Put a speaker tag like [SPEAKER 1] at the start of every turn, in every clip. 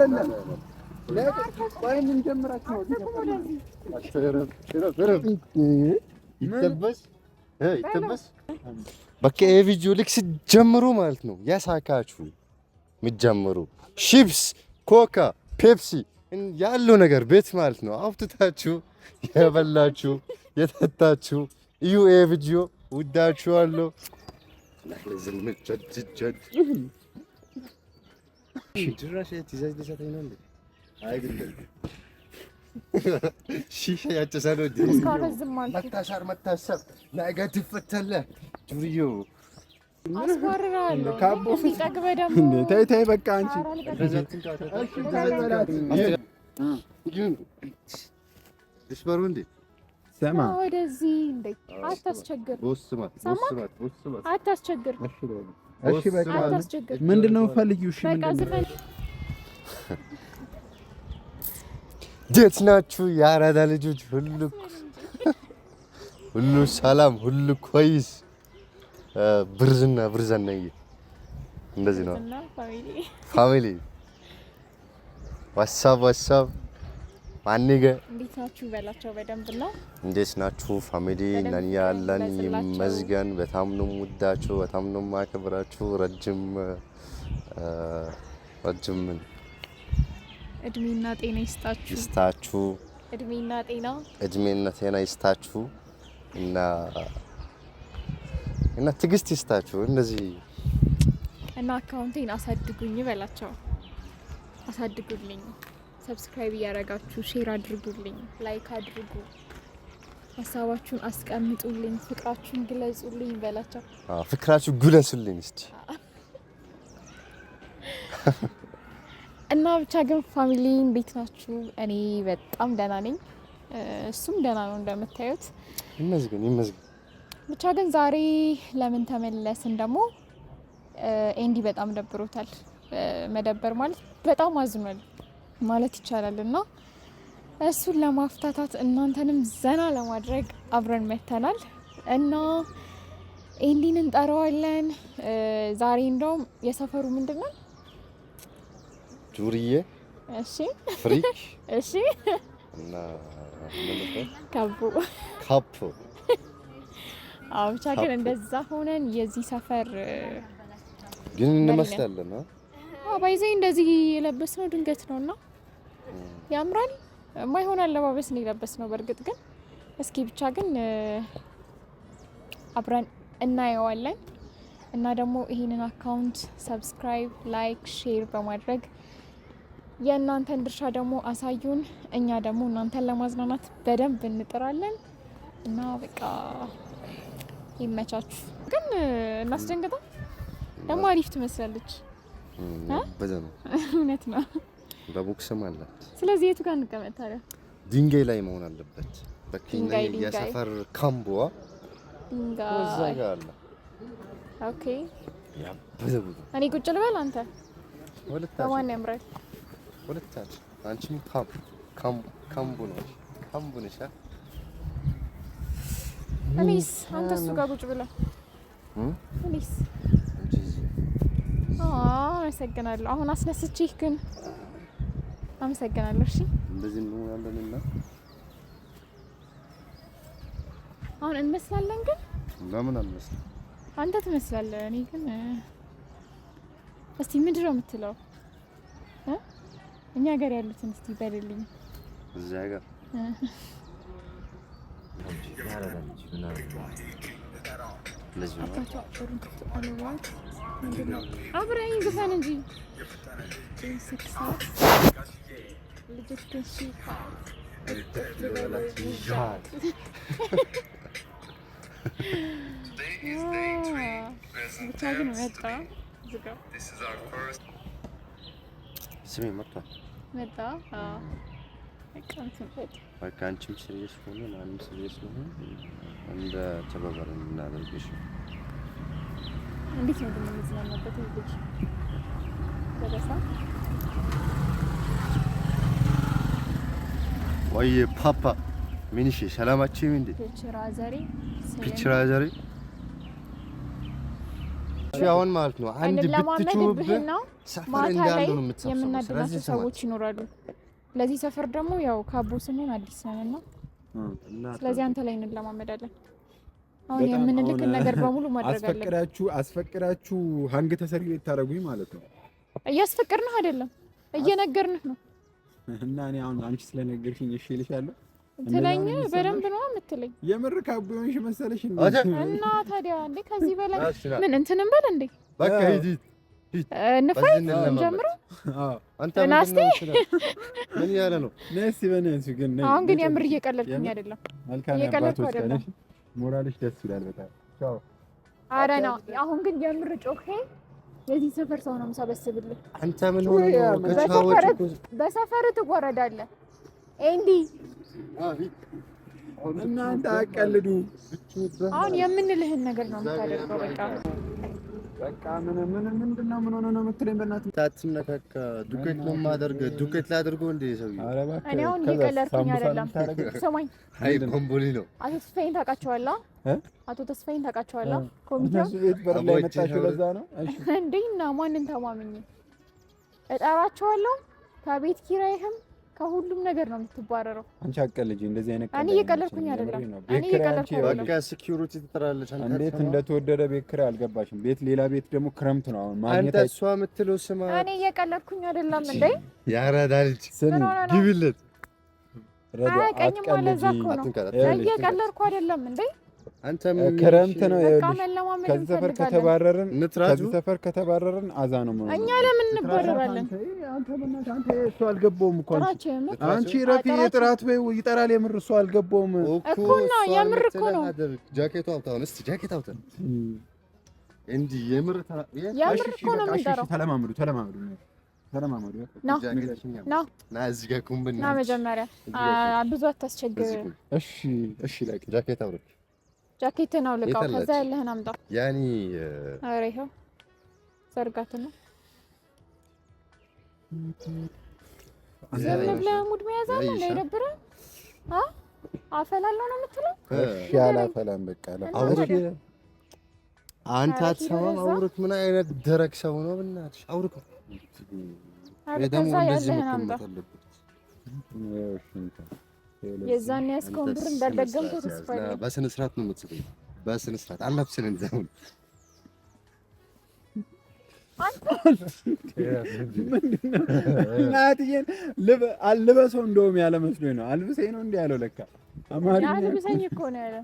[SPEAKER 1] አይደለም ወይም እንጀምራችሁ
[SPEAKER 2] ይተበስ በቃ የቪዲዮ ልክ ስትጀምሩ ማለት ነው ያሳካችሁ ምትጀምሩ ሺፕስ ኮካ ፔፕሲ ያለው ነገር ቤት ማለት ነው አውጥታችሁ የበላችሁ የጠጣችሁ እዩ ቪዲዮ ወዳችኋለሁ ለዝም ቸቸቸ ድራሽ ትይዛዝ ደሰተኝ ነው እንዴ አይደለም ሺሻ ያጨሳለው መታሻር መታሰብ ነገ ትፈተለህ ጁሪዮ
[SPEAKER 3] አስወራራለሁ ካቦስ ይጠግበደም
[SPEAKER 1] ተይ ተይ በቃ አንቺ
[SPEAKER 2] ድስበሩ እንዴ
[SPEAKER 1] ሰማ
[SPEAKER 3] ወደዚህ እንዴ አታስቸግር
[SPEAKER 2] ቦስማት
[SPEAKER 3] አታስቸግር
[SPEAKER 1] እሺ በቃ ምንድነው ፈልጊው እሺ ምንድነው
[SPEAKER 2] እንዴት ናችሁ የአራዳ ልጆች ሁሉ ሰላም ሁሉ ኮይስ ብርዝና እንደዚህ ነው ፋሚሊ ዋትስአፕ ማንገ
[SPEAKER 3] እንዴት ናችሁ በላቸው በደንብ ነው
[SPEAKER 2] እንዴት ናችሁ ፋሚሊ ነን ያለን ይመስገን በጣም ነው ሙዳችሁ በጣም ነው ማከብራችሁ ረጅም
[SPEAKER 3] እድሜና ጤና ይስጣችሁ እድሜና
[SPEAKER 2] ጤና ይስጣችሁ እና ትግስት ይስጣችሁ እንደዚህ
[SPEAKER 3] እና አካውንቴን አሳድጉኝ በላቸው አሳድጉልኝ ሰብስክራይብ ያረጋችሁ ሼር አድርጉልኝ ላይክ አድርጉ ሐሳባችሁን አስቀምጡልኝ ፍቅራችሁን ግለጹልኝ በላቸው
[SPEAKER 2] ፍቅራችሁ ግለጹልኝ እስቲ
[SPEAKER 3] እና ብቻ ግን ፋሚሊ እንዴት ናችሁ እኔ በጣም ደህና ነኝ እሱም ደህና ነው እንደምታዩት
[SPEAKER 2] ይመስገን
[SPEAKER 3] ብቻ ግን ዛሬ ለምን ተመለስን ደግሞ ኤንዲ በጣም ደብሮታል መደበር ማለት በጣም አዝኗል ማለት ይቻላልና እሱን ለማፍታታት እናንተንም ዘና ለማድረግ አብረን መተናል እና ኤንዲን እንጠራዋለን ዛሬ እንደውም የሰፈሩ ምንድነው
[SPEAKER 2] ጁሪዬ
[SPEAKER 3] እሺ
[SPEAKER 2] ፍሪክ
[SPEAKER 3] እሺ
[SPEAKER 2] እና
[SPEAKER 3] ካፑ ብቻ ግን እንደዛ ሆነን የዚህ ሰፈር
[SPEAKER 2] ግን እንመስላለን
[SPEAKER 3] ባይዘይ እንደዚህ የለበስነው ድንገት ነውና ያምራል የማይሆን አለባበስ ነው የለበስነው በእርግጥ ግን እስኪ ብቻ ግን አብረን እናየዋለን እና ደግሞ ይሄንን አካውንት ሰብስክራይብ ላይክ ሼር በማድረግ የእናንተን ድርሻ ደግሞ አሳዩን እኛ ደግሞ እናንተን ለማዝናናት በደንብ እንጥራለን እና በቃ ይመቻችሁ ግን እናስደንግጣ ደግሞ አሪፍ ትመስላለች
[SPEAKER 2] በደም
[SPEAKER 3] እውነት ነው
[SPEAKER 2] በቦክስም አላት
[SPEAKER 3] ስለዚህ የቱ ጋር እንቀመጥ ታዲያ
[SPEAKER 2] ድንጋይ ላይ መሆን አለበት በኪና የሰፈር ካምቦዋ ድንጋይ ጋር አለ
[SPEAKER 3] ኦኬ
[SPEAKER 2] ያ በደቡ
[SPEAKER 3] እኔ ቁጭ ልበል አንተ
[SPEAKER 2] ወለታ
[SPEAKER 3] በማን ያምራል
[SPEAKER 2] ወለታ አንቺም ካምቦ ነሽ
[SPEAKER 3] እኔስ አንተ እሱ ጋር ቁጭ ብለ እኔስ አመሰግናለሁ አሁን አስነስቼህ ግን አመሰግናለሁ እሺ
[SPEAKER 2] እንደዚህ ነው ያለንና
[SPEAKER 3] አሁን እንመስላለን ግን
[SPEAKER 2] ለምን አንመስል
[SPEAKER 3] አንተ ትመስላለህ እኔ ግን እስቲ ምንድነው የምትለው እኛ ጋር ያሉትን እስቲ በልልኝ
[SPEAKER 2] እዛ ጋር
[SPEAKER 3] አብረኝ ግፈን እንጂ ልጅት ከሺ ብቻ ግን መጣ ዝጋው
[SPEAKER 2] ስሜ መጣ በቃ አንቺም ሲሪየስ ሆነ ማንም ሲሪየስ ሆነ እንደ ተባባሪን እናደርግሽ
[SPEAKER 3] እንዴት ነው የምንዝናናበት ልጅ ደረሳ
[SPEAKER 2] ወይ ፓፓ ምንሽ ሰላማችሁ እንዴ
[SPEAKER 3] ፒችራ ዛሬ
[SPEAKER 2] አሁን ማለት ነው አንድ ብትጩህብህ ሰፈር እንዳለው ነው የምትሰማው።
[SPEAKER 3] የምናድናቸው ሰዎች ይኖራሉ። ለዚህ ሰፈር ደግሞ ያው ካቦ ስንሆን አዲስ ነንና ስለዚህ አንተ ላይ እንለማመዳለን። አሁን የምንልክ ነገር በሙሉ ማድረግ አለብን።
[SPEAKER 1] አስፈቅዳችሁ ሀንግ ተሰሪ ልታረጉኝ ማለት ነው።
[SPEAKER 3] እያስፈቅድንህ አይደለም እየነገርንህ ነው።
[SPEAKER 1] እና እኔ አሁን አንቺ ስለነገርሽኝ እሺ እልሻለሁ
[SPEAKER 3] ትለኝ በደንብ ነው የምትለኝ።
[SPEAKER 1] የምር ካቦ ይሆንሽ መሰለሽ እንዴ?
[SPEAKER 3] እና ታዲያ እንዴ ከዚህ በላይ ምን እንትንም በል እንዴ?
[SPEAKER 2] በቃ ሂድ
[SPEAKER 3] እንፋይ ጀምሮ
[SPEAKER 2] አንተ ምን ያለ ነው?
[SPEAKER 1] ነስ በነሱ ግን
[SPEAKER 3] አሁን ግን የምር እየቀለድኩኝ አይደለም።
[SPEAKER 1] እየቀለድኩ አይደለም። ሞራልሽ ደስ ይላል በጣም ቻው።
[SPEAKER 3] ኧረ ነው አሁን ግን የምር ጮሄ የዚህ ሰፈር ሰው ነው የምሰበስብልህ።
[SPEAKER 2] አንተ ምን ሆነ ነው? ከቻዎች
[SPEAKER 3] በሰፈር ትወረዳለህ ኤንዲ
[SPEAKER 1] እናንተ አቀልዱ።
[SPEAKER 3] አሁን የምንልህን ነገር ነው የምታደርገው።
[SPEAKER 2] በቃ ምንድነው ምን ሆነ ነው የምትለኝ? በእናትህ ታትነካካ ዱቄት ነው የማደርገው። ዱቄት ላድርገው እንዴ ሰውዬው?
[SPEAKER 3] እኔ አሁን እየቀለድኩኝ አይደለም። ሰማኝ።
[SPEAKER 2] አይ ቦምቦሊ ነው።
[SPEAKER 3] አቶ ተስፋዬን ታውቃቸዋለህ? አቶ ተስፋዬን ታውቃቸዋለህ? ኮሚቴው
[SPEAKER 1] ቤት በር ላይ መጣችሁ ለዛ ነው። እሺ
[SPEAKER 3] እንዴ እና ማንን ተማምኜ እጠራቸዋለሁ? ከቤት ኪራይህም ከሁሉም ነገር ነው የምትባረረው።
[SPEAKER 1] አንቺ አቀልጂ እንደዚህ አይነት
[SPEAKER 3] እኔ እየቀለድኩኝ አይደለም። እኔ እየቀለድኩኝ አይደለም።
[SPEAKER 2] በቃ ሴኩሪቲ ትጠራለች።
[SPEAKER 1] እንዴት እንደተወደደ ቤት ኪራይ አልገባሽም? ቤት ሌላ ቤት ደግሞ ክረምት ነው አሁን ማግኘት።
[SPEAKER 2] አንተ እሷ የምትለው ስማ።
[SPEAKER 3] እኔ እየቀለድኩኝ አይደለም እንዴ?
[SPEAKER 2] ያራዳ ልጅ ግብለት
[SPEAKER 3] አቀኝም ማለት እኮ ነው። እየቀለድኩ አይደለም እንዴ?
[SPEAKER 2] አንተ
[SPEAKER 1] ክረምት ነው ይኸውልሽ። ከዚህ ሰፈር ከተባረርን አዛ ነው ማለት ነው።
[SPEAKER 3] እኛ ለምን እንባረራለን?
[SPEAKER 1] አንተ እሱ አልገባውም እኮ አንቺ ረፊ የጥራት ወይ ይጠራል። የምር እሱ አልገባውም
[SPEAKER 3] እኮ ነው። የምር እኮ ነው።
[SPEAKER 2] ጃኬቱ አውጣው እስቲ ጃኬት አውጣ እንዴ! የምር
[SPEAKER 3] እኮ ነው የምንጠራው።
[SPEAKER 1] ተለማመዱ
[SPEAKER 2] ና እዚህ ጋር ኩምብና
[SPEAKER 3] ና መጀመሪያ ብዙ አታስቸግር።
[SPEAKER 2] እሺ ላኪ ጃኬት አውርድ።
[SPEAKER 3] ጃኬትን አውልቀው ከዛ ያለህን አምጣ።
[SPEAKER 2] ያኒ
[SPEAKER 3] ኧረ ይኸው ዘርጋት ነው። ዝም ብለህ ሙድ መያዝ አለ እንዳይደብርህ። አፈላለሁ ነው የምትለው?
[SPEAKER 2] እሺ አላፈላም በቃ አውርድ። አንተ አትሰማም? አውርድ። ምን አይነት ደረቅ ሰው ነው በእናትሽ? አውርድ።
[SPEAKER 3] ደግሞ ያለህን አምጣ። የዛን ያስከውን ብር እንዳልደገምኩ ተስፋ አለኝ።
[SPEAKER 2] በስነ ስርዓት ነው የምትሰጠኝ። በስነ ስርዓት አላፍስን እንደው
[SPEAKER 1] እናትዬን አልበሰው እንደውም ያለ መስሎኝ ነው። አልብሰኝ ነው እንዴ ያለው? ለካ አማርኛ
[SPEAKER 3] አልብሰኝ እኮ ነው ያለ።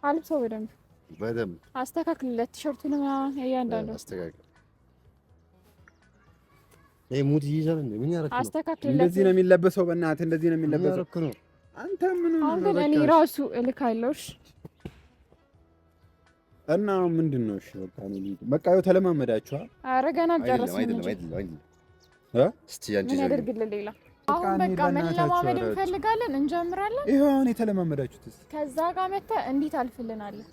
[SPEAKER 3] አልብሰው በደንብ አስተካክልለት። ቲሸርቱን እያንዳንዱ አስተካክል። ሙድ ይይዛል እንዴ? ምን ያረክ ነው? አስተካክልለት።
[SPEAKER 1] እንደዚህ ነው የሚለበሰው። በእናትህ እንደዚህ ነው የሚለበሰው። አንተ ምን ነው?
[SPEAKER 3] አሁን ግን እኔ ራሱ እልካለሁሽ
[SPEAKER 1] እና ምንድነው? እሺ በቃ ይኸው ተለማመዳችኋ።
[SPEAKER 3] ኧረ ገና አልጨረስንም።
[SPEAKER 2] እስቲ አንቺ
[SPEAKER 3] ምን ያደርግልህ ሌላ? አሁን በቃ መለማመድ እንፈልጋለን። እንጀምራለን።
[SPEAKER 1] ይኸው አሁን የተለማመዳችሁትስ
[SPEAKER 3] ከዛ ጋር መተህ እንዲህ ታልፍልናለህ።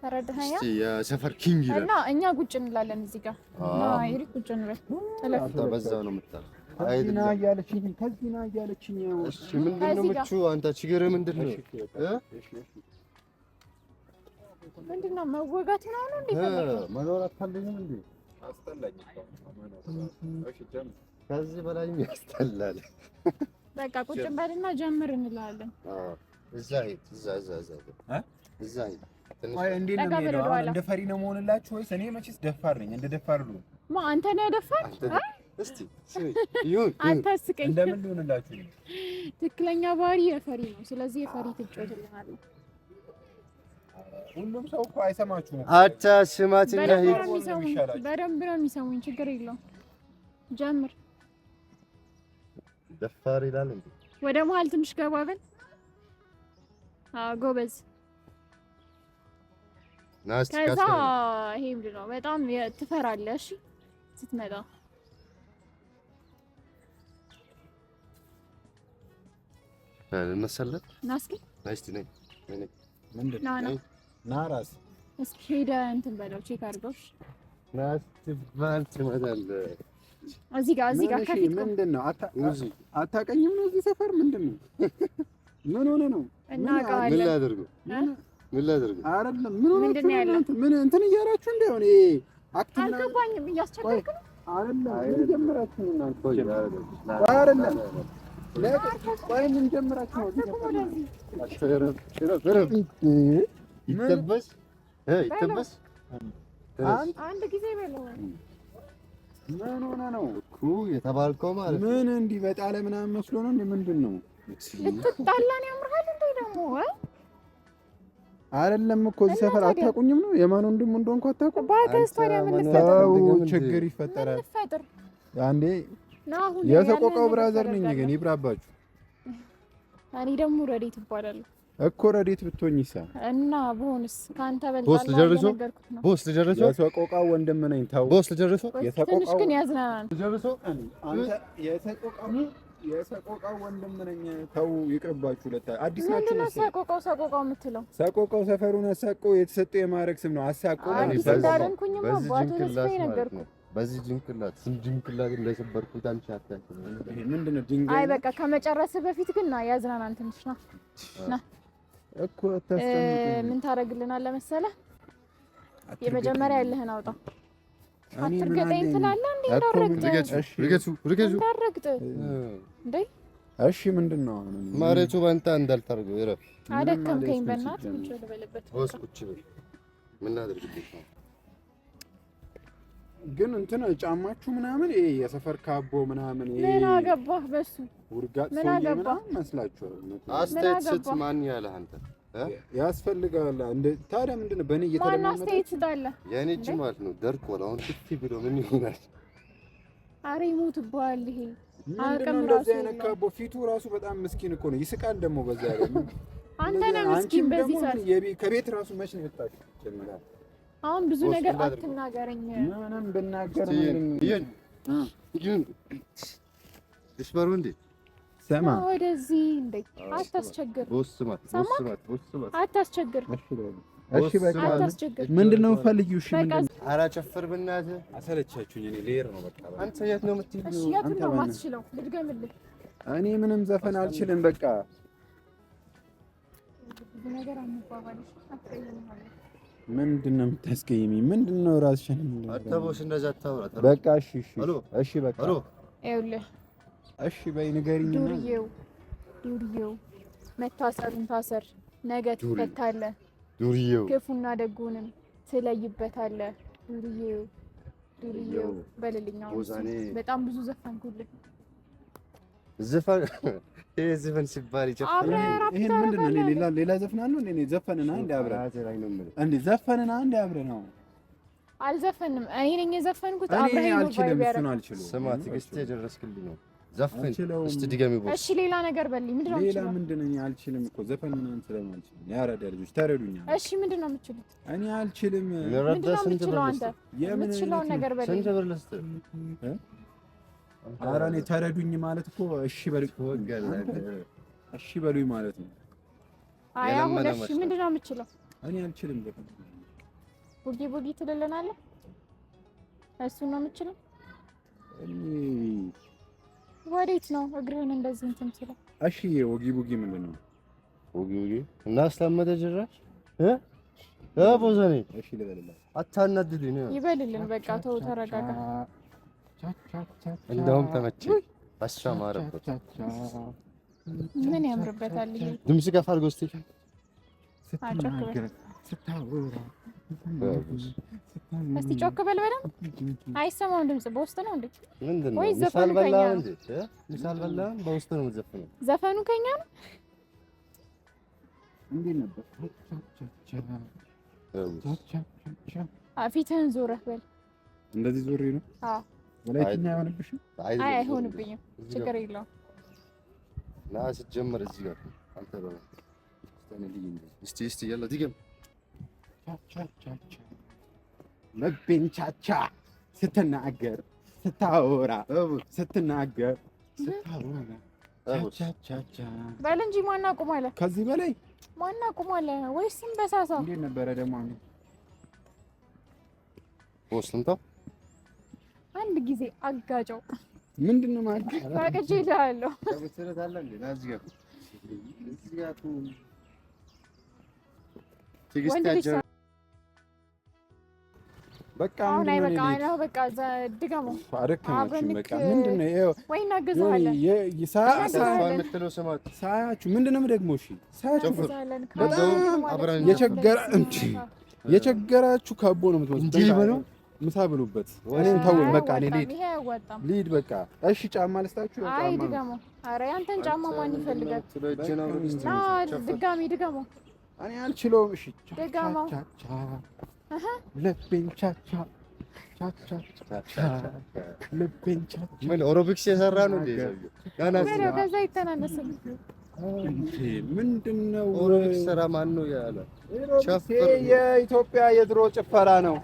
[SPEAKER 3] ተረዳኸኝ?
[SPEAKER 2] እስቲ የሰፈር ኪንግ ይላል
[SPEAKER 3] እና እኛ ቁጭ እንላለን እዚህ ጋር እና ይሪ ቁጭ እንበል።
[SPEAKER 2] አንተ በዛው ነው የምታል።
[SPEAKER 1] አይና ያለችኝ ከዚህና ያለችኝ።
[SPEAKER 2] እሺ ምንድነው ምቹ? አንተ ችግርህ ምንድነው?
[SPEAKER 3] ምንድነው መወጋት ነው እንዴ?
[SPEAKER 2] መኖር አትፈልግም እንዴ? አስጠላኝ። ከዚህ በላይ ያስጠላል።
[SPEAKER 3] በቃ ቁጭ እንበልና ጀምር እንላለን።
[SPEAKER 2] እዛ
[SPEAKER 1] እንደ ፈሪ ነው መሆንላችሁ ወይስ? እኔ መቼስ ደፋር ነኝ። እንደ ደፋር ነው
[SPEAKER 3] አንተ ነው ደፋር።
[SPEAKER 2] እስቲ ይሁን
[SPEAKER 3] አንተ አስቀኝ።
[SPEAKER 1] እንደምን ልሆንላችሁ?
[SPEAKER 3] ትክክለኛ ባህሪ የፈሪ ነው። ስለዚህ የፈሪ ትጫወትልናለህ።
[SPEAKER 1] ሁሉም ሰው እኮ አይሰማችሁም።
[SPEAKER 2] አታስማትና
[SPEAKER 3] በደንብ ነው የሚሰሙኝ። ችግር የለውም። ጀምር።
[SPEAKER 2] ደፋር ይላል እንዴ?
[SPEAKER 3] ወደ መሀል ትንሽ ገባ በል። ጎበዝ። ከዛ ይሄ ምንድን ነው? በጣም ትፈራለህ። እሺ ስትመጣ
[SPEAKER 2] መሰለት
[SPEAKER 3] ና እስኪ
[SPEAKER 2] ናይስቲ ነኝ
[SPEAKER 1] ምንድን ነው? ና ራስ
[SPEAKER 3] እስኪ ሄደህ እንትን በለው ቼክ አድርገው።
[SPEAKER 2] ናይስቲ ባል ትመጣለህ።
[SPEAKER 3] እዚህ ጋር ከፊት
[SPEAKER 1] ምንድን ነው? አታውቀኝም ነው? እዚህ ሰፈር ምንድን ነው? ምን ሆነ ነው?
[SPEAKER 3] እናውቃለን።
[SPEAKER 2] ምን ላድርገው? ምን ላድርግ?
[SPEAKER 1] አይደለም ምን እንትን እያላችሁ እንደሆነ አክት
[SPEAKER 3] አልገባኝም። እያስቸገርክ ነው
[SPEAKER 1] አይደለም? ምን ጀምራችሁ ነው እናንተ? አይደለም ቆይ ምን ጀምራችሁ ነው?
[SPEAKER 2] ይተበስ ይተበስ
[SPEAKER 3] አንድ ጊዜ በለው።
[SPEAKER 1] ምን ሆነ ነው
[SPEAKER 2] እኮ የተባልከው ማለት
[SPEAKER 1] ምን እንዲህ በጣለ ምናምን መስሎ ነው? ምንድን ነው
[SPEAKER 3] ልትጣላን ያምርሃል እንዴ ደግሞ?
[SPEAKER 1] አይደለም እኮ እዚህ ሰፈር አታውቁኝም ነው? የማን ወንድም እንደሆንኩ አታውቁም?
[SPEAKER 3] ባከስታሪያ ምን ልፈጠር?
[SPEAKER 1] ችግር ይፈጠራል አንዴ።
[SPEAKER 3] ናሁ
[SPEAKER 1] የሰቆቃው ብራዘር ነኝ ግን ይብራባችሁ።
[SPEAKER 3] እኔ ደግሞ ረዴት እባላለሁ
[SPEAKER 1] እኮ። ረዴት ብትሆኝ ይሳል እና
[SPEAKER 3] በሆንስ ካንተ በልጣላ ነገርኩት ነው።
[SPEAKER 2] ቦስ ልጀርሶ
[SPEAKER 1] የሰቆቃው ወንድም ነኝ። ታው ቦስ ልጀርሶ
[SPEAKER 3] የሰቆቃው ግን ያዝናናል።
[SPEAKER 1] ልጀርሶ አንተ የሰቆቃው ወንድም ነኝ። ታው ይቅርባችሁ። ለታ አዲስ ናችሁ ነው።
[SPEAKER 3] ሰቆቃው የምትለው
[SPEAKER 1] ሰቆቃው ሰፈሩን አሳቆ የተሰጠ የማረግ ስም ነው። አሳቆ
[SPEAKER 3] ነው ይባላልኩኝማ ባቶስ ላይ ነገርኩት።
[SPEAKER 2] በዚህ ጅንቅላት እንደሰበርኩት አንቺ አታውቂም።
[SPEAKER 1] ይሄ ምንድነው ድንጋይ?
[SPEAKER 3] አይ በቃ ከመጨረስ በፊት ግን ና ያዝናናን ትንሽ ና
[SPEAKER 1] እኮ ተስተምጡ።
[SPEAKER 3] ምን ታረግልናለህ መሰለህ? የመጀመሪያ ያለህን አውጣ። አትርገጠኝ ትላለህ እንዴ? እንዳረግጥ እንዴ?
[SPEAKER 1] እሺ ምንድነው
[SPEAKER 2] ማሬቱ ባንታ እንዳልታርገው ይረፍ።
[SPEAKER 3] አደከምከኝ በእናትህ ቁጭ ልበልበት።
[SPEAKER 2] ወስ ቁጭ በል። ምን ላድርግልሽ ነው
[SPEAKER 1] ግን እንትን ጫማችሁ ምናምን ይሄ የሰፈር ካቦ ምናምን ይሄ
[SPEAKER 3] ምን አገባህ በሱ
[SPEAKER 1] ውርጋት ሰውዬ ምናምን መስላችኋል?
[SPEAKER 2] አስተያየት ስጥ። ማን ያለህ አንተ
[SPEAKER 1] ያስፈልጋል እንደ ታዲያ ምንድነው በእኔ እየተለማመደ
[SPEAKER 3] ማን አስተያየት ስጣለ?
[SPEAKER 2] የኔ እጅ ማለት ነው ደርቆ አሁን ጥፊ ብሎ ምን ይሆናል?
[SPEAKER 3] አሬ ይሞትብሃል። ይሄ
[SPEAKER 1] አቅም ራሱ አይነት ካቦ ፊቱ ራሱ በጣም ምስኪን እኮ ነው። ይስቃል ደግሞ በዛ ያለ
[SPEAKER 3] አንተ ነህ ምስኪን በዚህ ሰዓት።
[SPEAKER 1] ከቤት ራሱ መች ነው የወጣችው? ጀምራ
[SPEAKER 3] አሁን ብዙ ነገር አትናገረኝ።
[SPEAKER 1] ምንም ብናገር
[SPEAKER 2] ይሄን እስበሩ እንዴ
[SPEAKER 1] ሰማ
[SPEAKER 3] ወደዚህ እንዴ አታስቸግር።
[SPEAKER 2] ቦስማት
[SPEAKER 3] አታስቸግር።
[SPEAKER 1] እሺ በቃ ምንድነው ፈልጊው? እሺ ምንድነው?
[SPEAKER 2] ኧረ ጨፍር ብናትህ።
[SPEAKER 1] አሰለቻችሁኝ። እኔ ልሄድ ነው በቃ።
[SPEAKER 2] አንተ የት ነው የምትሄጂው?
[SPEAKER 3] እሺ የት ነው የማትችለው? ልድገምልህ።
[SPEAKER 1] እኔ ምንም ዘፈን አልችልም በቃ።
[SPEAKER 3] ነገር አንባባልሽ አትቀየምኝ።
[SPEAKER 1] ምንድነው የምታስቀይሚኝ? ምንድነው ራስሽን
[SPEAKER 2] አታቦሽ እንደዛ አታውራ።
[SPEAKER 1] በቃ እሺ እሺ በቃ
[SPEAKER 3] ይኸውልህ
[SPEAKER 1] እሺ በይ ንገሪኝ።
[SPEAKER 3] ዱርዬው መታሰሩን ታሰር፣ ነገ ትፈታለህ።
[SPEAKER 2] ዱርዬው
[SPEAKER 3] ክፉና ደጉንም ትለይበታለህ። ዱርዬው በልልኛው በጣም ብዙ ዘፈንኩልህ።
[SPEAKER 2] ዘፈን ሲባል ይጨፍራል።
[SPEAKER 1] ይሄን ምንድነው? ሌላ ዘፈናለሁ እንዴ? ዘፈንና እንደ አብረን እንዴ? ዘፈንና እንደ አብረን ነው።
[SPEAKER 3] አልዘፈንም። እኔ ነኝ የዘፈንኩት። አብረን ነው
[SPEAKER 1] እሱን አልችልም።
[SPEAKER 2] ስማ ትዕግስት የደረስክልኝ ነው። ዘፈን እስቲ ድገሚ ቦስ።
[SPEAKER 3] እሺ ሌላ ነገር በልኝ። ምንድነው
[SPEAKER 1] ሌላ ምንድነው? እኔ አልችልም እኮ ዘፈን ምናምን ስለማልችል ያራዳ ልጆች ተረዱኛል።
[SPEAKER 3] እሺ ምንድነው የምትችሉት?
[SPEAKER 1] እኔ አልችልም።
[SPEAKER 3] ምንድነው የምትችለው አንተ? የምትችለውን ነገር በልኝ።
[SPEAKER 2] ስንት ብር ልስጥ?
[SPEAKER 1] ኧረ እኔ ተረዱኝ ማለት እኮ እሺ በሉኝ፣ እሺ በሉኝ ማለት ነው።
[SPEAKER 3] አይ አሁን እሺ ምንድነው የምትችለው?
[SPEAKER 1] እኔ አልችልም ዘፈን።
[SPEAKER 3] ቡጊ ትልልናለህ? እሱን ነው የምትችለው? ወዴት ነው እግርህን እንደዚህ እንትን ትለው?
[SPEAKER 1] እሺ ወጊ ምንድን ነው?
[SPEAKER 2] ወጊ እና አስለመደ ጅራሽ ቦዘኔ። እሺ ልበልልህ። አታናድዱኝ ነው።
[SPEAKER 3] ይበልልን በቃ ተው፣ ተረጋጋ።
[SPEAKER 2] እንደውም ተመቸኝ። አሻማረበት።
[SPEAKER 3] ምን ያምርበታል ይሄ?
[SPEAKER 2] ድምጽ ከፍ አድርገው እስቲ።
[SPEAKER 3] እስቲ ጮክ በል በደምብ። አይሰማውም ድምጽ። በውስጥ ነው እንዴ?
[SPEAKER 2] ምንድነው? ምሳል በላህ እንዴ? ምሳል በላህ? በውስጥ ነው የምትዘፍነው?
[SPEAKER 3] ዘፈኑ ከኛ ነው
[SPEAKER 1] እንዴ ነበር?
[SPEAKER 3] ፊትህን ዞረህ በል።
[SPEAKER 1] እንደዚህ ዞሬ ነው?
[SPEAKER 3] አዎ።
[SPEAKER 1] ወላይኛ አይሆንብሽም?
[SPEAKER 3] አይ አይሆንብኝም። ችግር የለውም።
[SPEAKER 2] ና ስትጀምር እዚህ ጋር አንተ በለው። እስቲ ያለ ድገም።
[SPEAKER 1] ልቤን ቻቻ ስትናገር ስታወራ ስትናገር ቻቻቻ
[SPEAKER 3] በል እንጂ ማን አቁማለ?
[SPEAKER 1] ከዚህ በላይ
[SPEAKER 3] ማን አቁማለ? ወይስ እንበሳሳ?
[SPEAKER 1] እንዴት ነበረ ደግሞ?
[SPEAKER 2] ወስንታ
[SPEAKER 3] አንድ ጊዜ አጋጨው።
[SPEAKER 1] ምንድነው ማለት?
[SPEAKER 3] ፈቅጄ እልሃለሁ።
[SPEAKER 2] ትዕግስት ያጀ
[SPEAKER 1] በቃ
[SPEAKER 3] አሁን አይበቃ ነው በቃ ድገሙ
[SPEAKER 1] አረከማችሁ በቃ ምንድነው ይሄው
[SPEAKER 3] ወይ እናገዛለን
[SPEAKER 1] ሳያችሁ ምንድነው ደግሞ እሺ ሳያችሁ
[SPEAKER 2] አብረን
[SPEAKER 1] የቸገራችሁ ካቦ ነው የምትመስለው ምሳ ብሉበት እኔን ተውኝ በቃ እኔ ልሂድ በቃ እሺ ጫማ ልስጣችሁ
[SPEAKER 3] አይ ድገሙ ኧረ ያንተን ጫማ ማን ይፈልጋል ድጋሚ ድገሙ
[SPEAKER 1] እኔ አልችለውም እሺ
[SPEAKER 3] ድገሙ
[SPEAKER 1] ልቤን ቻቻ ቻቻ ልቤን ቻቻ
[SPEAKER 2] ምን ኦሮቢክስ የሰራ ነው እንዴ ጋና
[SPEAKER 3] ከዛ ይተናነስም
[SPEAKER 1] ምንድነው
[SPEAKER 2] ኦሮቢክስ ሰራ ማን ነው ያለ
[SPEAKER 1] የኢትዮጵያ የድሮ ጭፈራ ነው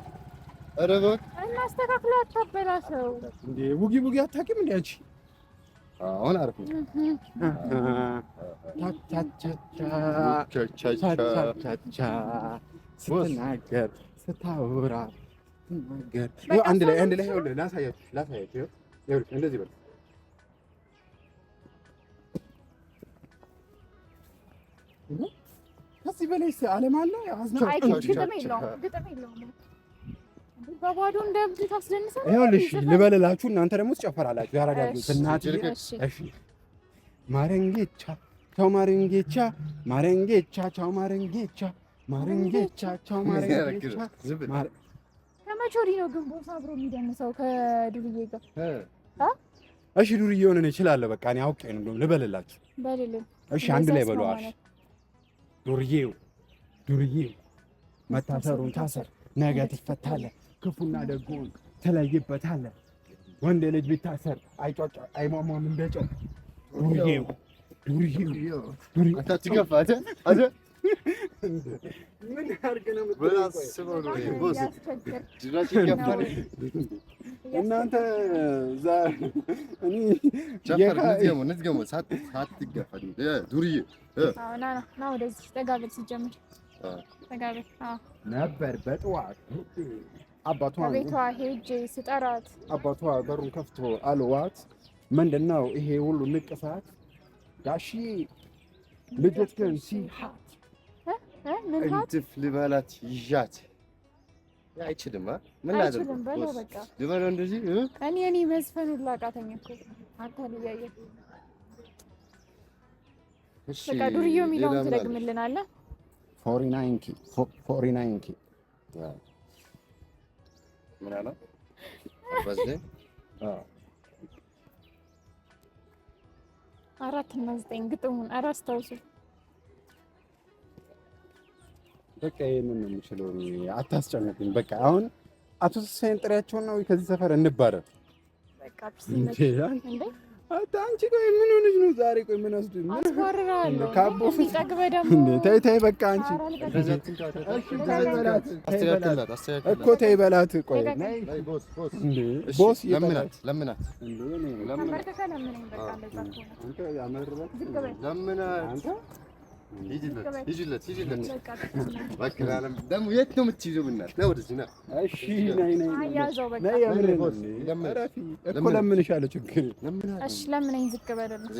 [SPEAKER 2] ኧረ እባክህ
[SPEAKER 3] እናስተካክለው አታበላሸው
[SPEAKER 1] እንዴ ውጊ ውጊ አታውቂም እንዴ አንቺ
[SPEAKER 2] አሁን አሪፍ ነው
[SPEAKER 1] ቻቻቻቻቻቻቻቻ ስትናገር ስታወራ ስትናገር አንድ ላይ ይኸውልህ ላሳያችሁ ይኸውልህ እንደዚህ በል ከዚህ በላይ ዓለም አለ
[SPEAKER 3] ግጥም የለውም በባዶ እንደብድ ታስደንሰን
[SPEAKER 1] ይኸውልሽ ልበልላችሁ እናንተ ደግሞ ትጨፈራላችሁ ያራዳችሁ እናትዬ እሺ ማረንጌቻ ቻው ማረንጌቻ ማረንጌቻ ቻው ማረንጌቻ ማረንጌቻ ቻው ማረንጌቻ
[SPEAKER 3] ከመቼ ወዲህ ነው ግን ቦርሳ አብሮ የሚደንሰው ከዱርዬ ጋር
[SPEAKER 1] እሺ ዱርዬ ሆነን እችላለሁ በቃ እኔ አውቄ ነው ልበልላችሁ
[SPEAKER 3] በልልን
[SPEAKER 1] እሺ አንድ ላይ በለዋሽ ዱርዬው መታሰሩን ታሰር ነገ ትፈታለህ ክፉና ደጉን ትለይበታለህ ወንድ ልጅ ቢታሰር አይጫጫ አይሟሟም እንደጨው ዱርዬው
[SPEAKER 2] አታትገፋ አተ
[SPEAKER 1] ምን አድርግ ነው
[SPEAKER 2] በላስበው ነው ቦስ ድራሽ ይገፋል
[SPEAKER 1] እናንተ እኔ
[SPEAKER 2] ንዝገሙ ሳትገፋ ዱርዬ
[SPEAKER 3] ና ወደዚህ ጠጋበል ሲጀምር ጠጋበል
[SPEAKER 1] ነበር በጠዋት አባቷ
[SPEAKER 3] ቤቷ ሄጄ ስጠራት
[SPEAKER 1] አባቷ በሩን ከፍቶ አልዋት ምንድነው ይሄ ሁሉ ንቅሳት ጋሺ ልጆች ግን ሲሃት
[SPEAKER 2] እንድፍ ልበላት ይዣት አይችልም ምን ላድርግ
[SPEAKER 3] በቃ
[SPEAKER 2] ልበለው እንደዚህ
[SPEAKER 3] እኔ መዝፈኑ ላቃተኝ እኮ አንተን እያየህ በቃ ዱርዬው የሚለውን ትደግምልናለህ
[SPEAKER 1] 49 ኪ
[SPEAKER 2] ምን አለ አባዜ
[SPEAKER 3] 4 እና 9 ግጥሙን አራስታውሱ
[SPEAKER 1] በቃ ይሄንን ነው የምችለው አታስጨንቁኝ በቃ አሁን አቶ ተስፋዬን ጥሪያቸውና ወይ ከዚህ ሰፈር እንባረር
[SPEAKER 3] በቃ እንዴ
[SPEAKER 1] አንቺ ቆይ ምን ሆነሽ ነው ዛሬ ቆይ ምን አስደኝ ምን
[SPEAKER 3] አስወራራለሁ
[SPEAKER 1] ካቦ
[SPEAKER 3] ፍጠግበ ደግሞ
[SPEAKER 1] እንዴ ተይ በቃ አንቺ እኮ ተይ በላት ቆይ ቦስ
[SPEAKER 2] ለምናት ለምናት ሂጂለት በቃ ደግሞ የት ነው የምትይዘው ብናት ነው ወደዚህ ና
[SPEAKER 1] እሺ ነይ
[SPEAKER 3] አያዘው በቃ
[SPEAKER 1] እኮ ለምንሻለሁ ችግር
[SPEAKER 3] እሺ ለምነኝ ዝቅ በለልኝ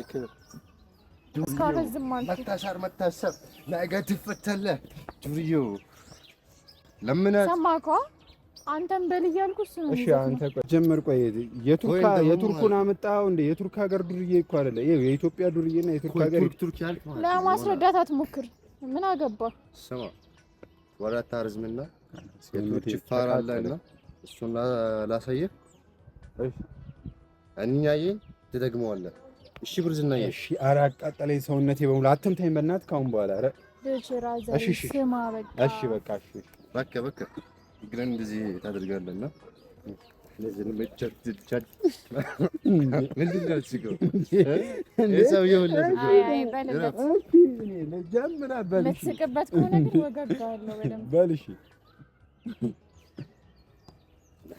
[SPEAKER 3] እስካሁን ዝም አልኩ
[SPEAKER 2] መታሰር ነገ ትፈታለህ ዱርዬው ለምናት
[SPEAKER 3] ሰማህ እኮ አንተም በል እያልኩ እሱ ነው
[SPEAKER 1] እሺ አንተ ቆይ ጀምር ቆይ የቱርኩን አመጣው እንደ የቱርክ ሀገር ዱርዬ እኮ አይደለ ይሄ የኢትዮጵያ ዱርዬና የቱርክ ሀገር
[SPEAKER 2] ቱርክ ያልክ ማለት
[SPEAKER 3] ለማስረዳት አትሞክር ምን አገባ
[SPEAKER 2] ስማ ወራታ አርዝምና የቱርክ ጭፈራ አለና እሱን ላሳየህ እሺ እንኛዬ ትደግመዋለህ እሺ ብርዝናዬ
[SPEAKER 1] እሺ ኧረ አቃጠለኝ ሰውነቴ በሙሉ አትምታኝ በእናትህ ካሁን በኋላ ኧረ
[SPEAKER 3] እሺ ስማ በቃ
[SPEAKER 1] እሺ
[SPEAKER 2] በቃ ግን እንደዚህ ታደርጋለህና ለዚህ ለመጨጭጨጭ ምንድን ነው ሲገው የሰውየው
[SPEAKER 3] አይ በልበት
[SPEAKER 1] ለጀምራ በልሽ
[SPEAKER 3] መስቅበት ከሆነ ግን ወጋጋለሁ በደንብ
[SPEAKER 1] በልሽ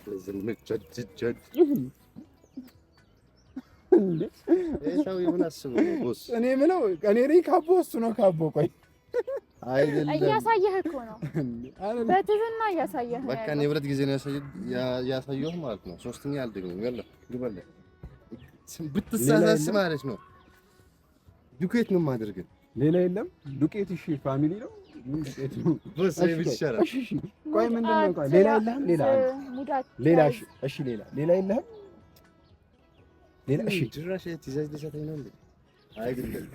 [SPEAKER 2] ለዚህ ለመጨጭጨጭ የሰውየው ምን አስበው ቦስ እኔ
[SPEAKER 1] የምለው እኔ ካቦ እሱ ነው ካቦ ቆይ
[SPEAKER 2] አይደለም
[SPEAKER 3] እያሳየህ እኮ ነው በትዝና እያሳየህ ነው
[SPEAKER 2] በቃ እኔ ሁለት ጊዜ ነው ያሳየሁት ማለት ነው ሶስተኛ አልደግም ይበለ ብትሳሳስ ማለት ነው ዱቄት ነው ማድረግ
[SPEAKER 1] ሌላ የለም። ዱቄት እሺ፣ ፋሚሊ ነው። ምን ዱቄት ነው?
[SPEAKER 2] ቦስ ይሻላል።
[SPEAKER 1] እሺ እሺ፣ ቆይ ምንድን ነው? ቆይ ሌላ የለህም? ሌላ ሌላ እሺ፣ ሌላ የለህም? ሌላ እሺ፣
[SPEAKER 2] ድራሽ ትይዛዝ ደሰተኝ ነው እንዴ? አይደለም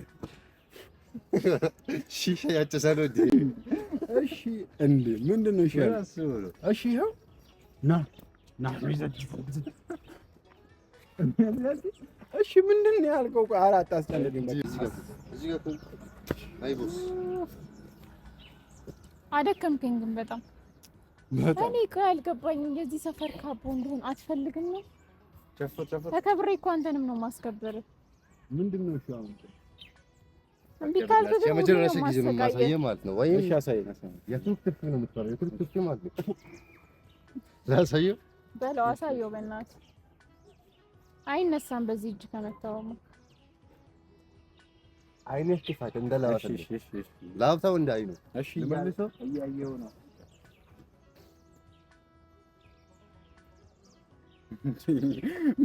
[SPEAKER 2] ሺሻ ያጨሳለው እንዴ?
[SPEAKER 1] እሺ፣ እንዴ ምንድን ነው? እሺ እሺ፣ ይኸው ና እሺ፣ ምንድን ነው ያልከው? ቆይ ኧረ አታስጨንቀኝ።
[SPEAKER 2] እዚህ ጋር አይ ቦስ
[SPEAKER 3] አደከምከኝ ግን በጣም እኔ እኮ ያልገባኝ የዚህ ሰፈር ካቦ እንደሆነ አትፈልግም ነው?
[SPEAKER 2] ጨፈር
[SPEAKER 3] ተከብሬ እኮ አንተንም ነው ማስከበር።
[SPEAKER 1] ምንድን ነው? እሺ አሁን
[SPEAKER 3] እምቢ ካልክ ግን
[SPEAKER 2] የመጀመሪያ ጊዜ ነው የማሳየህ ማለት ነው። ወይም
[SPEAKER 1] እሺ አሳየኝ።
[SPEAKER 2] የቱርክ ትርፍ ነው የምትባለው። የቱርክ ትርፍ ማለት ነው። ላሳየው
[SPEAKER 3] በለው፣ አሳየው በእናትህ። አይነሳም በዚህ እጅ ከመታወማ
[SPEAKER 2] አይነህ ክፋት እንደላዋሰል ላውታው እንዳይ ነው።
[SPEAKER 1] እሺ መልሰው እያየው ነው።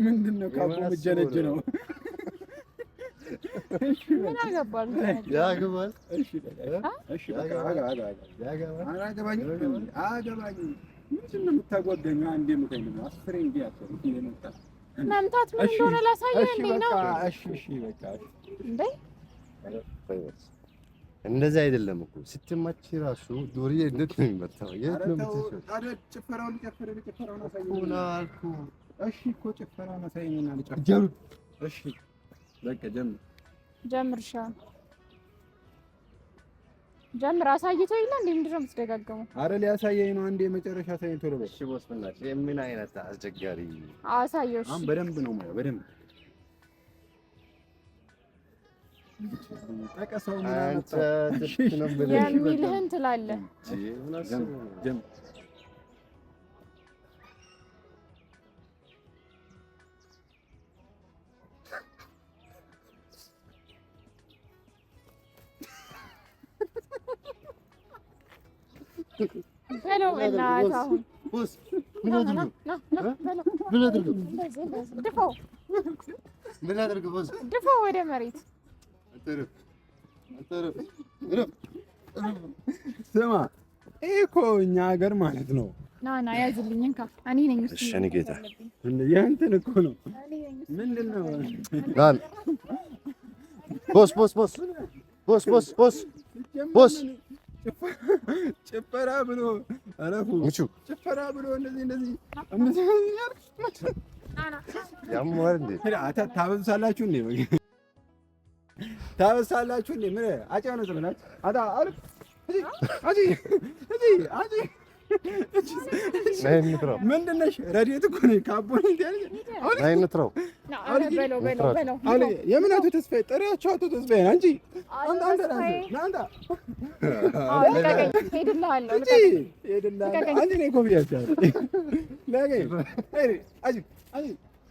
[SPEAKER 1] ምንድን ነው? ካቦ መጀነጅ ነው። እሺ
[SPEAKER 3] ምን አገባል?
[SPEAKER 2] ያገባል።
[SPEAKER 1] እሺ እሺ በቃ አገባኝ። ምንድን ነው የምታጓደኝ? አንዴ ምከኝ ነው አስሬ እንዴ አትበል። ይመጣ
[SPEAKER 3] መምታት ምን እንደሆነ ላሳየህ እንዴ ነው?
[SPEAKER 1] እሺ እሺ በቃ
[SPEAKER 3] እንዴ
[SPEAKER 2] እንደዚህ አይደለም እኮ ስትመች ራሱ ዱርዬ እንዴት ነው የሚመታው? የት ነው የምትሰው?
[SPEAKER 1] ታዲያ ጭፈራውን ጭፈራውን
[SPEAKER 2] አሳየኝ አልኩ።
[SPEAKER 1] እሺ እኮ ጭፈራውን አሳየኝና ልጨፍር። እሺ በቃ ጀምርሻ ጀምር። አሳይቶ ይላል እንዴ? ምንድን ነው የምትደጋገመው? አረ ሊያሳየኝ ነው። አንዴ መጨረሻ አሳየኝ ቶሎ በል።
[SPEAKER 2] እሺ ቦስ በእናትህ ምን አይነት አስቸጋሪ
[SPEAKER 3] አሳየው።
[SPEAKER 1] አሁን በደንብ ነው ማለት በደንብ ጠቀሰው
[SPEAKER 2] አንተ ትሽነም ብለህ
[SPEAKER 3] የሚልህን ትላለህ። በለው በእናትህ አሁን
[SPEAKER 2] ቦስ ምን አድርገው ምን አድርገው ቦስ
[SPEAKER 3] ድፎ ወደ መሬት
[SPEAKER 1] ስማ፣ ይሄ እኮ እኛ ሀገር ማለት ነው።
[SPEAKER 3] ና ያዝልኝ እንካ። እኔ ነኝ እሱ።
[SPEAKER 2] እሺ እኔ ጌታ
[SPEAKER 1] ያንተን እኮ ነው። ምንድን ነው ቦስ ጭፈራ ብሎ አረፉ ጭፈራ ብሎ እንደዚህ
[SPEAKER 2] ያሟል እንዴ?
[SPEAKER 1] ታበዛላችሁ እንዴ? ታበሳላችሁ እንዴ? ምን አጫው ነው ዘመናት አዳ አልፍ ምንድን ነሽ? ረድኤት እኮ ነኝ። ካቦን
[SPEAKER 2] አይንትረው
[SPEAKER 1] የምን አቶ ተስፋዬ ጥሪያቸው አቶ ተስፋዬ አንቺ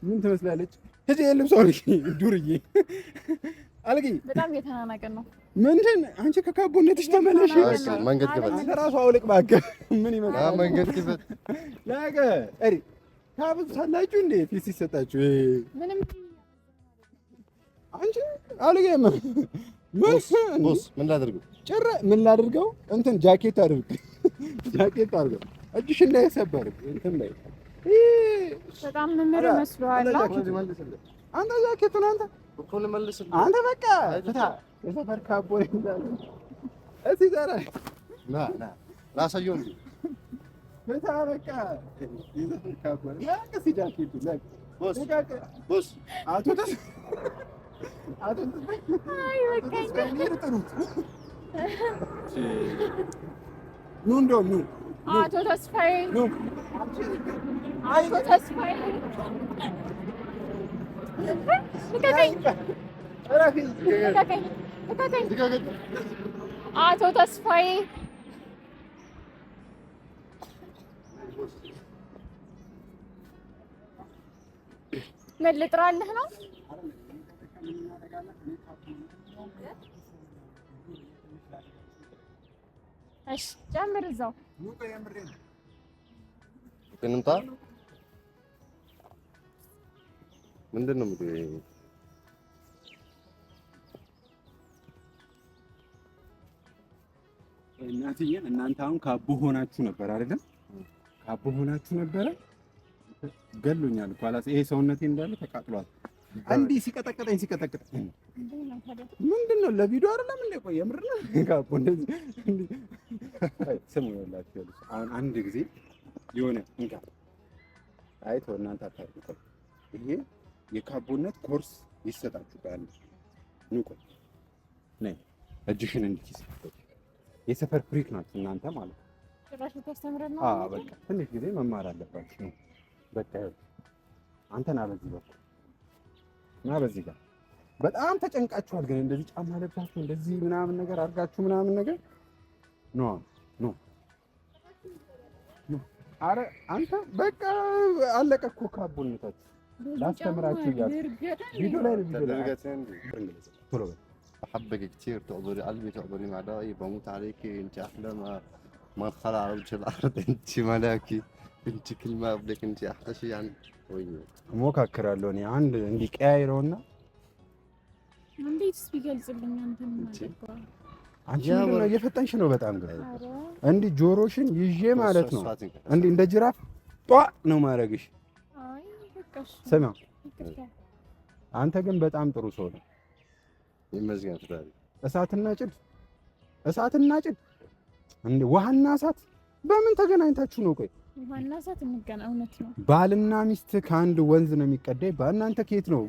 [SPEAKER 1] ምን ትመስላለች? የለም ሰው ዱርዬ አልጊ
[SPEAKER 3] በጣም የተናናቀን ነው።
[SPEAKER 1] ምንድን አንቺ ከካቦነትሽ ተመለሽ።
[SPEAKER 2] መንገድ ክፈት።
[SPEAKER 1] አንተ ራሱ አውልቅ እባክህ። ምን ይመስላል?
[SPEAKER 2] መንገድ ክፈት።
[SPEAKER 1] ነገ እሪ ታብሳላችሁ እንዴ? ፊት ሲሰጣችሁ
[SPEAKER 3] ምንም
[SPEAKER 1] አንቺ አልገም
[SPEAKER 2] ቦስ ምን ላድርገው?
[SPEAKER 1] ጭራ ምን ላድርገው? እንትን ጃኬት አድርግ፣ ጃኬት አድርግ። እጅሽ እንዳይሰበር እንትን ላይ
[SPEAKER 3] በጣም መመር መስሏል።
[SPEAKER 1] አንተ ጃኬቱን አንተ
[SPEAKER 2] እኮ ልመልስልህ።
[SPEAKER 1] አንተ በቃ ፍታ። የሰፈር ካቦይ እንዳለ እዚህ ዘራ
[SPEAKER 2] ና ላሳየው እንዴ?
[SPEAKER 1] ፍታ በቃ የሰፈር ካቦይ ለቀስ ጃኬቱ ለቅ ቦስ አቶ ተስ
[SPEAKER 3] አይ በቃ
[SPEAKER 1] ኑ እንደውም ኑ
[SPEAKER 3] አቶ ተስፋዬ
[SPEAKER 1] ኑ
[SPEAKER 3] አቶ ተስፋዬ አቶ ተስፋዬ ምን ልጥራልህ ነው? እሺ ጀምር እዛው
[SPEAKER 2] እንምጣ። ምንድን ነው የምትይው?
[SPEAKER 1] እንትዬን እናንተ አሁን ካቦ ሆናችሁ ነበር አይደለም? ካቦ ሆናችሁ ነበረ። ገሎኛል እኮ አላስ ይሄ ሰውነቴ እንዳለ ተቃጥሏል። እንዲህ ሲቀጠቅጠኝ ምንድነው? ለቪዲዮ አይደለም እንዴ? ቆይ የምር ነው ካቦ እንደዚህ ስሙ ያላችሁ። አሁን አንድ ጊዜ የሆነ እንካ አይቶ እናንተ አታውቁ። ይሄ የካቦነት ኮርስ ይሰጣችሁ ቃል ንቆ ነይ እጅሽን እንድትይዝ የሰፈር ፍሪክ ናችሁ እናንተ ማለት ነው።
[SPEAKER 3] ጭራሽ ተስተምረን ነው።
[SPEAKER 1] በቃ ትንሽ ጊዜ መማር አለባችሁ። በቃ አንተና በዚህ በኩል እና በዚህ ጋር በጣም ተጨንቃችኋል። ግን እንደዚህ ጫማ ለብሳችሁ እንደዚህ ምናምን ነገር አድርጋችሁ ምናምን ነገር ኖ አረ አንተ በቃ አለቀ እኮ ካቦነታችሁ ላስተምራችሁ እያሉ ቪዲዮ ላይ ቶሎ
[SPEAKER 2] بحبك كثير تقدري قلبي تقدري معدائي بموت عليكي انت احلى ما خلق على وجه الارض انت ملاكي انت كل ما قبلك انت احلى شيء عن
[SPEAKER 1] ሞካክራለሁ እኔ አንድ እንዲቀያይረውና
[SPEAKER 3] እንዴትስ ቢገልጽልኝ አንተ ምን
[SPEAKER 1] አንቺ ምንድነው እየፈጠንሽ ነው በጣም ግን እንዲህ ጆሮሽን ይዤ ማለት ነው እንዲህ እንደ ጅራፍ ጧ ነው ማረግሽ።
[SPEAKER 3] አይ በቃሽ
[SPEAKER 1] ስማ አንተ ግን በጣም ጥሩ ሰው ነው።
[SPEAKER 2] ይመስገን ፍራሪ
[SPEAKER 1] እሳትና ጭድ እንዴ ውሃና እሳት በምን ተገናኝታችሁ ነው? ቆይ
[SPEAKER 3] ውሃና እሳት እንገና እውነት ነው።
[SPEAKER 1] ባልና ሚስት ከአንድ ወንዝ ነው የሚቀዳይ። በእናንተ ከየት ነው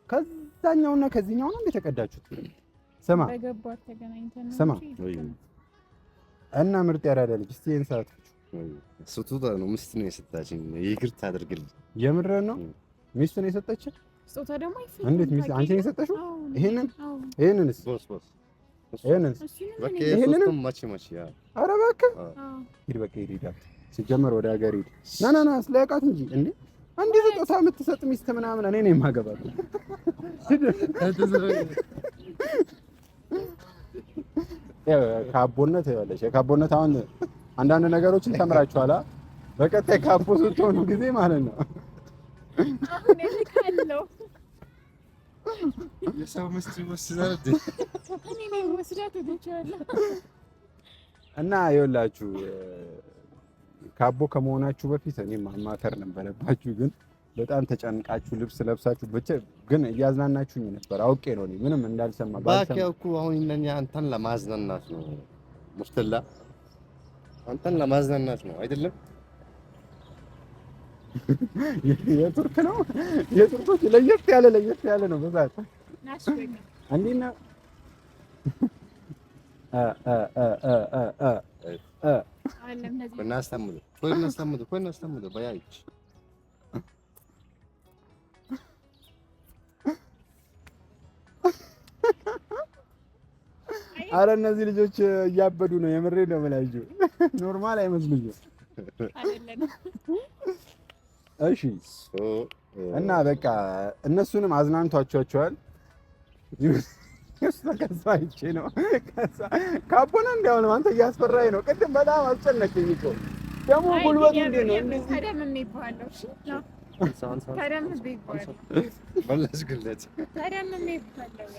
[SPEAKER 1] ከዛኛውና ከዚህኛው ነው የተቀዳችሁት? ስማ
[SPEAKER 3] በገባር ተገናኝተን ነው።
[SPEAKER 1] ስማ እና ምርጥ ያራዳ ልጅ እስቲ ይሄን ሰዓት
[SPEAKER 2] ስጦታ ነው ሚስት ነው የሰጣችኝ። ይቅርታ አድርግልኝ።
[SPEAKER 1] የምር ነው ሚስት ነው የሰጠችኝ።
[SPEAKER 3] ስጦታ ደግሞ አይፈለም።
[SPEAKER 1] እንዴት ሚስት አንቺ ነው የሰጠሽው? ይሄንንስ
[SPEAKER 2] በቃ ይሄንን ማች ያ
[SPEAKER 1] ኧረ እባክህ ሂድ በቃ ሂድ ሲጀመር ወደ ሀገር ሂድ። ና ስለያውቃት እንጂ እንዴ አንዴ ስጦታ የምትሰጥ ሚስት ምናምን እኔ ነኝ የማገባት። ካቦነት ያለሽ የካቦነት አሁን አንዳንድ ነገሮችን ተምራችኋላ። በቀጣይ ካቦ ስትሆኑ ጊዜ ማለት ነው
[SPEAKER 3] አሁን እልካለሁ።
[SPEAKER 2] የሰው ሚስት ወስዳል
[SPEAKER 3] እኔ ነኝ ወስዳት እደቻለሁ።
[SPEAKER 1] እና ይኸውላችሁ ካቦ ከመሆናችሁ በፊት እኔ ማማከር ነበረባችሁ። ግን በጣም ተጨንቃችሁ ልብስ ለብሳችሁ ብቻ ግን እያዝናናችሁኝ ነበር። አውቄ ነው እኔ ምንም እንዳልሰማ
[SPEAKER 2] ባኪያውኩ አሁን እነኛ አንተን ለማዝናናት ነው ሙፍተላ አንተን ለማዝናናት ነው አይደለም። የቱርክ ነው የቱርኮች ለየት ያለ ነው በዛት
[SPEAKER 3] ናሽበጋ
[SPEAKER 1] አንዲና
[SPEAKER 3] አለም ነዚህ
[SPEAKER 2] በናስተምሩ በያይች
[SPEAKER 1] አረ እነዚህ ልጆች እያበዱ ነው። የምሬ ነው የምላችሁ። ኖርማል አይመስሉኝም
[SPEAKER 3] አይደለም።
[SPEAKER 1] እሺ እና በቃ እነሱንም አዝናንቷቸዋል። ከዛ ይቼ ነው ካቦና እንዲያውም አንተ እያስፈራኝ ነው። ቅድም በጣም አስጨነቀኝ እኮ ደግሞ ጉልበቱ እንዴት ነው እንደዚህ
[SPEAKER 3] ታዲያ ምን ይባላል? እሺ ነው ታዲያ ምን ይባላል?
[SPEAKER 2] መለስኩለት።
[SPEAKER 3] ታዲያ ምን ይባላል?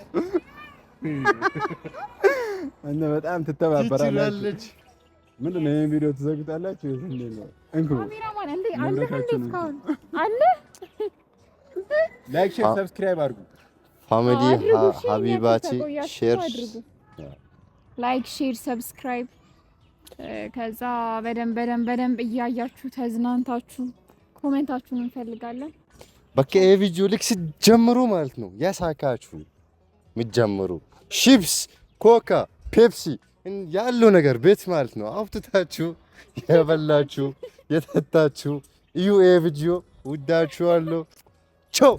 [SPEAKER 1] እና በጣም ትተባበራላችሁ። ምንድን ነው ይሄን ቪዲዮ ትዘግጣላችሁ? እንዴ ነው እንኩ
[SPEAKER 3] ካሜራማን እንዴ አለ እንዴ ካሁን አለ
[SPEAKER 1] ላይክ ሼር ሰብስክራይብ አድርጉ።
[SPEAKER 2] ፋሚሊ ሀቢባቲ ሼር
[SPEAKER 3] ላይክ ሼር ሰብስክራይብ ከዛ በደንብ እያያችሁ ተዝናንታችሁ ኮሜንታችሁን እንፈልጋለን።
[SPEAKER 2] በቃ ይሄ ቪዲዮ ልክ ስትጀምሩ ማለት ነው ያሳካችሁ ምትጀምሩ ሺፕስ፣ ኮካ፣ ፔፕሲ ያለው ነገር ቤት ማለት ነው አውጥታችሁ የበላችሁ የጠጣችሁ እዩ። ይሄ ቪዲዮ ውዳችኋለሁ። ቻው